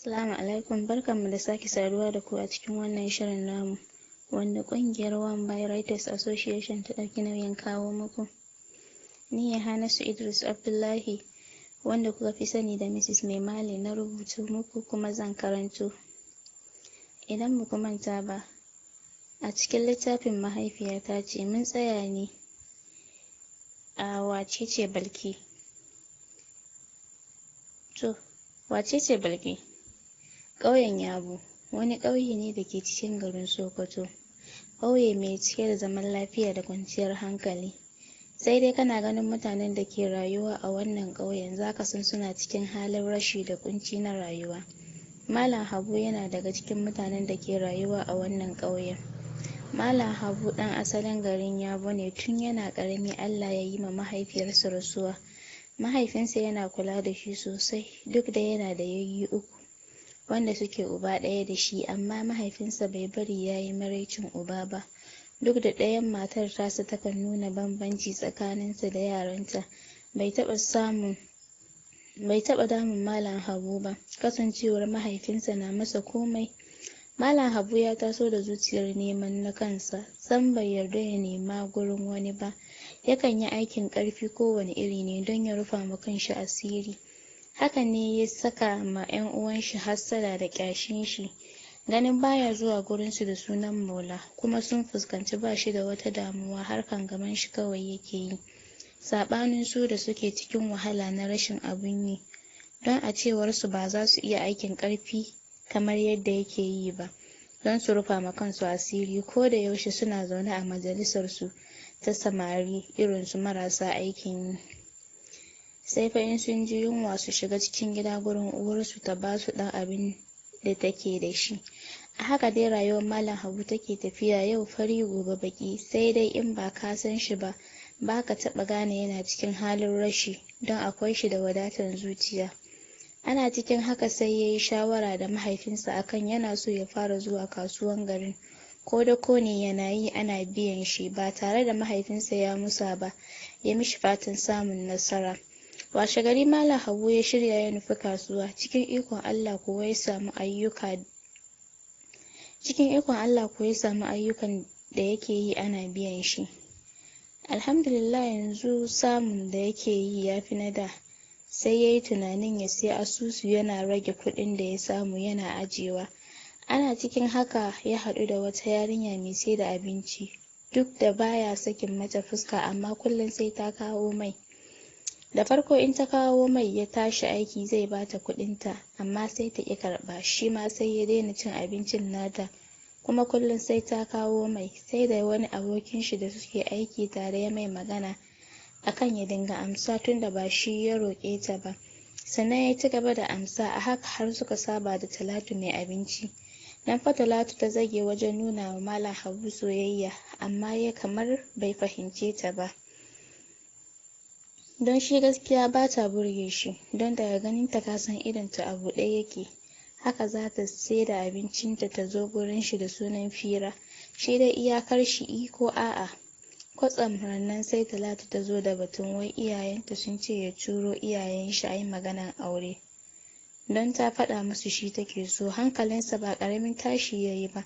Assalamu alaikum, barkanmu da sake saduwa da ku a cikin wannan shirin namu wanda ƙungiyar One by Writers Association ta ɗauki nauyin kawo muku. Ni Hanasu Idris Abdullahi wanda kuka fi sani da Mrs. Maimale na rubuta muku kuma zan karanto. Idan ba ku manta ba, a cikin littafin mahaifiyata ce mun tsaya ne a wacece Balki. To, wacece Balki? Ƙauyen Yabo wani ƙauye ne da ke cikin garin Sokoto. Ƙauye mai cike da zaman lafiya da kwanciyar hankali. Sai dai kana ganin mutanen da ke rayuwa a wannan ƙauyen za ka san suna cikin halin rashi da ƙunci na rayuwa. Malam Habu yana daga cikin mutanen da ke rayuwa a wannan ƙauyen. Malam Habu ɗan asalin garin Yabo ne tun yana ƙarami Allah ya yi ma mahaifiyarsa rasuwa. Mahaifinsa yana kula da shi sosai duk da yana da yayyi uku wanda suke uba ɗaya da shi, amma mahaifinsa bai bari ya yi maraicin uba ba. Duk da ɗayan matar tasa takan nuna bambanci tsakaninsa da yaranta, bai taɓa damun Malam Habu ba, kasancewar mahaifinsa na masa komai. Malam Habu ya taso da zuciyar neman na kansa, sam bai yarda ya nema gurin wani ba. Yakan yi aikin ƙarfi kowane iri ne don ya rufa ma kanshi asiri. Hakan ne ya saka ma 'yan uwanshi hassada da ƙyashin shi, ganin baya zuwa gurinsu da sunan maula, kuma sun fuskanci ba shi da wata damuwa, harkan gaban shi kawai yake yi. Saɓanin su da suke cikin wahala na rashin abun yi, don a cewar su ba za su iya aikin ƙarfi kamar yadda yake yi ba, don su rufa ma kansu asiri. Ko da yaushe suna zaune a majalisar su ta samari irin su marasa aikin yi. Sai fa in sun ji yunwa su shiga cikin gida gurin uwarsu ta ba su ɗan abin da take da shi. A haka dai rayuwar Malam Habu take tafiya, yau fari gobe baƙi, sai dai in ba ka san shi ba, ba ka taɓa gane yana cikin halin rashi, don akwai shi da wadatar zuciya. Ana cikin haka sai ya yi shawara da mahaifinsa akan yana so ya fara zuwa kasuwan garin, ko da ko ne yana yi ana biyan shi. Ba tare da mahaifinsa ya musa ba, ya mishi fatan samun nasara. Washe gari Malam Habu ya shirya ya nufi kasuwa. Cikin ikon Allah kuwa ya samu ayyukan da yake yi ana biyan shi. Alhamdulillah, yanzu samun da yake yi ya fi na da. Sai ya yi tunanin ya sai asusu yana rage kuɗin da ya samu yana ajiyewa. Ana cikin haka ya haɗu da wata yarinya mai sai da abinci. Duk da baya sakin mata fuska, amma kullum sai ta kawo mai. Da farko in ta kawo mai ya tashi aiki zai bata kuɗinta, amma sai ta ƙi karɓa. Shi ma sai ya daina cin abincin nata, kuma kullum sai ta kawo mai. Sai da wani abokin shi da suke aiki tare ya mai magana akan ya dinga amsa tunda ba shi ya roƙe ta ba. Sannan ya ci gaba da amsa. A haka har suka saba da Talatu mai abinci. Nan fa Talatu ta zage wajen nuna wa Malam Habu soyayya, amma ya kamar bai fahimce ta ba, don shi gaskiya ba ta burge shi, don daga ganin ta kasan idonta a buɗe yake. Haka za ta sai da abincinta ta zo gurin shi da sunan fira, shi dai iyakar shi ko a'a. Kwatsam rannan sai Talatu ta zo da batun wai iyayenta sun ce ya turo iyayen shi a yi maganan aure, don ta faɗa musu shi take so. Hankalinsa ba ƙaramin tashi ya yi ba,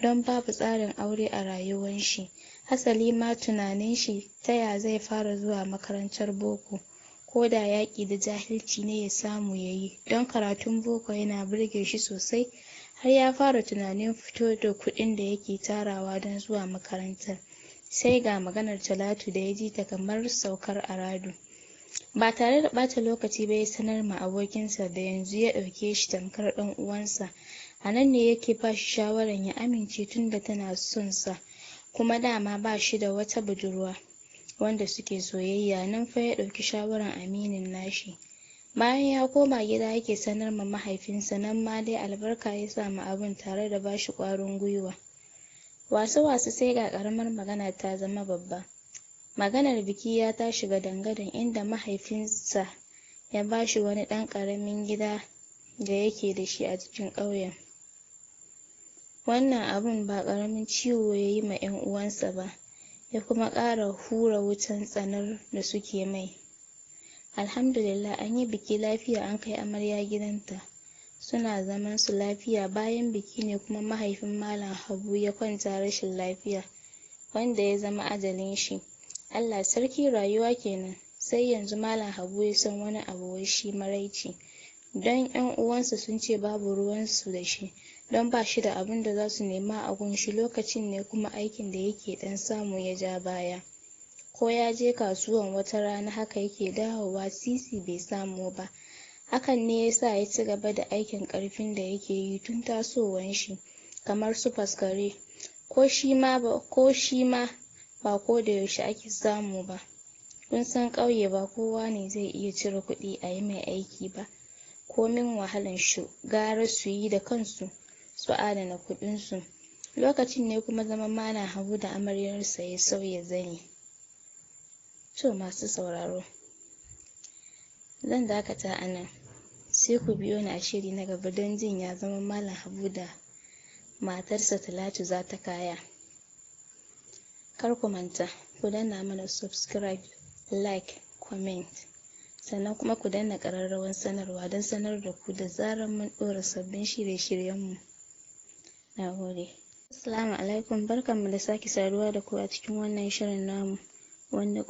don babu tsarin aure a rayuwan shi. Hasali ma tunanin shi ta ya zai fara zuwa makarantar boko, ko da yaƙi da jahilci ne ya samu ya yi, don karatun boko yana burge shi sosai, har ya fara tunanin fito da kuɗin da yake tarawa don zuwa makarantar. Sai ga maganar Talatu da ya ji ta kamar saukar aradu. Ba tare da ɓata lokaci ba ya sanar ma abokinsa da yanzu ya ɗauke shi tamkar ɗan uwansa. A nan ne yake ba shi shawaran ya amince tunda tana son sa, kuma dama ba shi da wata budurwa wanda suke soyayya. Nan fa ya ɗauki shawaran aminin nashi. Bayan ya koma gida yake sanar ma mahaifinsa, nan ma dai albarka ya samu abin tare da ba shi ƙwarin gwiwa. Wasu sai ga ƙaramar magana ta zama babba. Maganar biki ya tashi gadan-gadan, inda mahaifinsa ya ba shi wani ɗan ƙaramin gida da yake da shi a cikin ƙauyen. Wannan abun ba ƙaramin ciwo ya yi ma 'yan uwansa ba, ya kuma ƙara hura wutan tsanar da suke mai. Alhamdulillah, an yi biki lafiya, an kai amarya gidanta. suna zaman su lafiya. Bayan biki ne kuma mahaifin Malam Habu ya kwanta rashin lafiya, wanda ya zama ajalin shi. Allah sarki, rayuwa kenan. Sai yanzu Malam Habu ya san wani abu, wai shi maraici. Don 'yan uwansa sun ce babu ruwansu da shi, don ba shi da abin da za su nema a gunshi. Lokacin ne kuma aikin da yake ɗan samu ya ja baya. Ko ya je kasuwan wata rana haka yake dawowa sisi bai samu ba. Hakan ne ya sa ya ci gaba da aikin ƙarfin da yake yi tun tasowan shi, kamar su faskare. Ko shi ma ba ko da yaushe ake samu ba. Kun san ƙauye ba kowa ne zai iya cire kuɗi a yi mai aiki ba. Komin wahalan shi gara su yi da kansu, su adana kuɗinsu. Lokacin ne kuma zaman Malam Habu da amaryarsa ya sauya zani. To masu sauraro, zan dakata a nan, sai ku biyo ni a shiri na gaba don jin ya zama Malam Habu da matarsa Talatu za ta kaya. Kar ku manta, ku danna mana subscribe, like, comment, sannan kuma ku danna ƙararrawar sanarwa don sanar da ku da zarar mun ɗora sabbin shirye-shiryenmu. Na gode. Assalamu alaikum, barkanmu da sake saduwa da ku a cikin wannan shirin namu, wanda